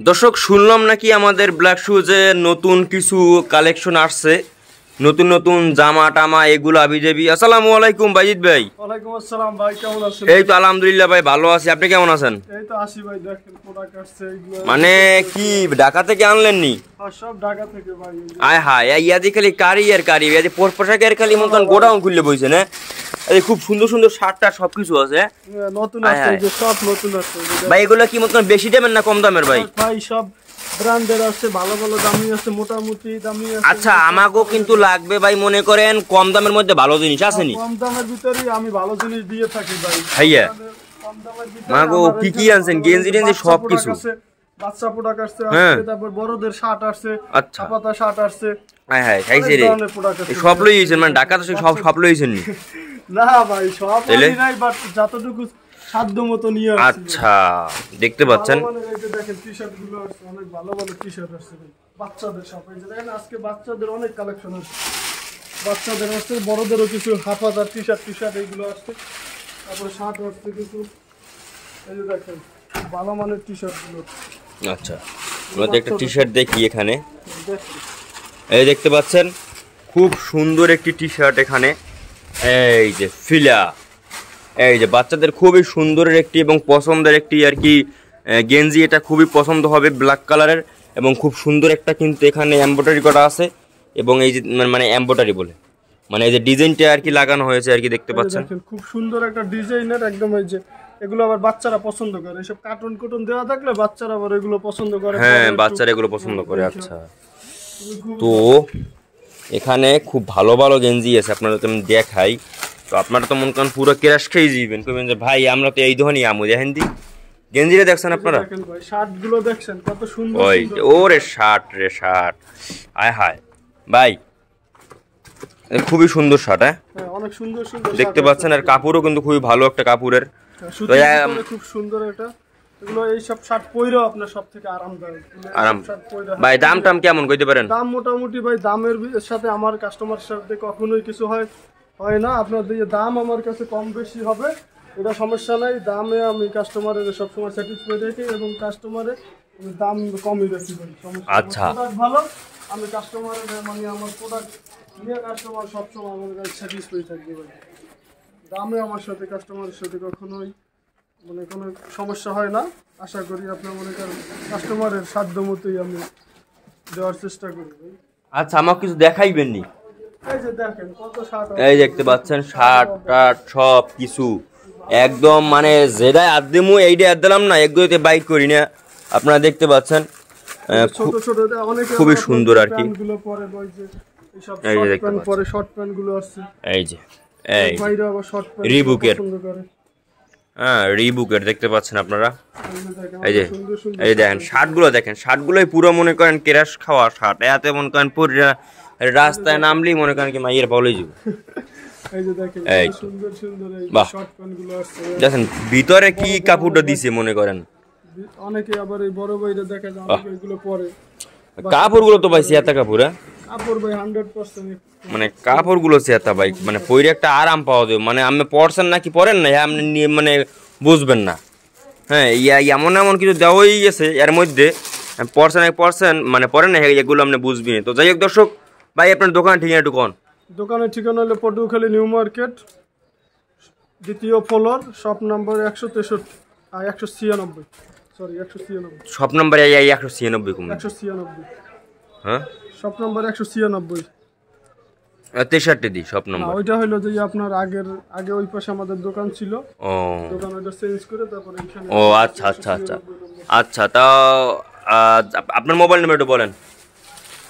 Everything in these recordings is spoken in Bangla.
দর্শক শুনলাম নাকি আমাদের ব্ল্যাক শুজে নতুন কিছু কালেকশন আসছে, নতুন নতুন জামা টামা এগুলো আবিজাবি। আসসালামু আলাইকুম বাইজিদ ভাই। ওয়ালাইকুম আসসালাম ভাই, কেমন আছেন? এই তো আলহামদুলিল্লাহ ভাই, ভালো আছি। আপনি কেমন আছেন? এই তো আসি ভাই, দেখেন প্রোডাক্ট আসছে এইগুলো। মানে কি ঢাকা থেকে আনলেন নি? সব ঢাকা থেকে ভাই। আয় হায়, ইয়াদি খালি কারি আর কারি, ইয়াদি পোশাকের খালি মতন গোডাউন খুললে বইছে না। এই খুব সুন্দর সুন্দর শার্টটা সবকিছু আছে নতুন আসছে, যে সব নতুন আসছে ভাই। এগুলো কি মতন বেশি দামের না কম দামের ভাই? ভাই সব ব্র্যান্ডের আছে, ভালো ভালো দামি আছে, মোটামুটি দামি আছে। আচ্ছা, আমাকেও কিন্তু লাগবে ভাই, মনে করেন কম দামের মধ্যে ভালো জিনিস আছে নি? কম দামের ভিতরেই আমি ভালো জিনিস দিয়ে থাকি ভাই। ভাইয়া কম দামের ভিতরে মাগো কি কি আনছেন? গেঞ্জি টেঞ্জি সব কিছু। বাচ্চা প্রোডাক্ট আসছে, তারপর বড়দের শার্ট আসছে, আচ্ছা ছাপাতা শার্ট আসছে। হ্যাঁ হ্যাঁ খাইছে রে, সব লইছেন মানে ঢাকা তো সব লইছেন নি? না ভাই সব নাই, বাট যতটুকু সাধ্য মতো নিয়ে আসছি। আচ্ছা দেখতে পাচ্ছেন, দেখেন টি-শার্ট গুলো আছে, অনেক ভালো ভালো টি-শার্ট আছে বাচ্চাদের। সব এই যে দেখেন, আজকে বাচ্চাদের অনেক কালেকশন আছে। বাচ্চাদের আছে, বড়দেরও কিছু হাফ হাজার টি-শার্ট এইগুলো আছে। তারপরে শার্ট আসছে কিছু, এই যে দেখেন ভালো মানের টি-শার্ট গুলো। আচ্ছা আমাদের একটা টি-শার্ট দেখি এখানে, এই দেখতে পাচ্ছেন খুব সুন্দর একটি টি-শার্ট এখানে। এই যে ফিলা, এই যে বাচ্চাদের খুবই সুন্দরের একটি এবং পছন্দের একটি আর কি গেঞ্জি। এটা খুবই পছন্দ হবে, ব্ল্যাক কালারের এবং খুব সুন্দর একটা কিন্তু এখানে এমব্রয়ডারি করা আছে। এবং এই যে মানে এমব্রয়ডারি বলে মানে এই যে ডিজাইনটা আর কি লাগানো হয়েছে আর কি, দেখতে পাচ্ছেন খুব সুন্দর একটা ডিজাইনের একদম। এই যে এগুলো আবার বাচ্চারা পছন্দ করে, এসব কার্টুন কুটুন দেওয়া থাকলে বাচ্চারা আবার এগুলো পছন্দ করে। হ্যাঁ বাচ্চারা এগুলো পছন্দ করে। আচ্ছা তো এখানে খুব ভালো ভালো গেঞ্জি আছে, আপনারা তো আমি দেখাই। তো আপনারা তো মনে করেন পুরো ক্রাশ খেয়ে যাবেন, কইবেন যে ভাই আমরা তো এই ধরনের আমু। দেখেন দি গেঞ্জিটা দেখছেন আপনারা, শার্ট গুলো দেখছেন কত সুন্দর। ওই ওরে শার্ট রে শার্ট, আয় হায় ভাই খুবই সুন্দর শার্ট। হ্যাঁ অনেক সুন্দর সুন্দর দেখতে পাচ্ছেন, আর কাপড়ও কিন্তু খুবই ভালো একটা কাপড়ের, খুব সুন্দর এটা। এগুলো এই সব শার্ট পরেও আপনার সবথেকে আরামদায়ক। আরাম ভাই। দাম টাম কেমন কইতে পারেন? দাম মোটামুটি ভাই, দামের সাথে আমার কাস্টমারের সাথে কখনোই কিছু হয় না। আপনার দিয়ে দাম আমার কাছে কম বেশি হবে, এটা সমস্যা নাই। দামে আমি কাস্টমারের সবসময় স্যাটিসফাই রাখি এবং কাস্টমারের দাম কমই রাখি ভাই। আচ্ছা ভালো, আমি কাস্টমারের মানে আমার প্রোডাক্ট নিয়ে কাস্টমার সবসময় আমার কাছে স্যাটিসফাই থাকবে ভাই। দামে আমার সাথে কাস্টমারের সাথে কখনোই মানে কোনো সমস্যা হয় না। আশা করি আপনার মনে করেন কাস্টমারের সাধ্য মতোই আমি দেওয়ার চেষ্টা করি। আচ্ছা আমাকে কিছু দেখাইবেন নি? এই যে দেখেন কত শার্ট, এই দেখতে পাচ্ছেন শার্ট টার্ট সব কিছু একদম মানে যেটাই আদিমু এইটা আদ দিলাম না, একদমই বাইক করি না। আপনারা দেখতে পাচ্ছেন ছোট ছোট অনেক খুবই সুন্দর আর কি। এই যে দেখতে পাচ্ছেন পরে শর্ট প্যান্ট গুলো আসছে, এই যে এই ভাইরা আবার শর্ট প্যান্ট রিবুকের, পছন্দ করে। হ্যাঁ রিবুকের দেখতে পাচ্ছেন আপনারা। এই যে এই দেখেন শার্টগুলো, দেখেন শার্টগুলোই পুরো মনে করেন কেরাস খাওয়া শার্ট। এতে মনে করেন পুরো রাস্তায় নামলেই মনে করেন কি মাইয়ের বলেই যাব। এই যে দেখেন সুন্দর সুন্দর এই শর্ট প্যান্ট গুলো আসছে, দেখেন ভিতরে কি কাপড়টা দিছে মনে করেন। অনেকে আবার এই বড় ভাইরা দেখা যায় অনেকে এগুলো পরে। কাপড়গুলো তো ভাই সিয়াতা কাপড়, কাপড় ভাই 100% মানে কাপড়গুলো সিয়াতা ভাই, মানে পরে একটা আরাম পাওয়া যায়। মানে আপনি পরছেন নাকি পরেন না আপনি মানে বুঝবেন না। হ্যাঁ এমন এমন কিছু দেওয়াই গেছে এর মধ্যে, পরছেন মানে পরেন না এগুলো আপনি বুঝবেন। তো যাই হোক দর্শক ভাই, আপনার দোকান ঠিকানা একটু কোন? দোকানের ঠিকানা হলো পটুয়াখালী নিউ মার্কেট, দ্বিতীয় floor, shop number 193 196, sorry 196, shop number 196 196। হ্যাঁ শপ নাম্বার 196 63 দি শপ নাম্বার। ওইটা হলো যে আপনার আগে ওই পাশে আমাদের দোকান ছিল, ও দোকান ওইটা চেঞ্জ করে তারপর এখানে। ও আচ্ছা আচ্ছা আচ্ছা আচ্ছা। তা আপনার মোবাইল নাম্বারটা বলেন।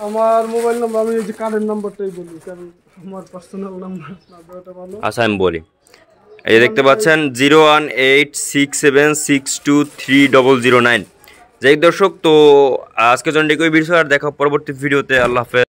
আমার মোবাইল নাম্বার আমি এই যে কার্ডের নাম্বারটাই বলি, কারণ আমার পার্সোনাল নাম্বার না দেওয়াটা ভালো। আচ্ছা আমি বলি, এই দেখতে পাচ্ছেন 01867623009। যাই দর্শক, তো আজকে জন্য ভিডিও আর দেখা পরবর্তী ভিডিওতে। আল্লাহ হাফেজ।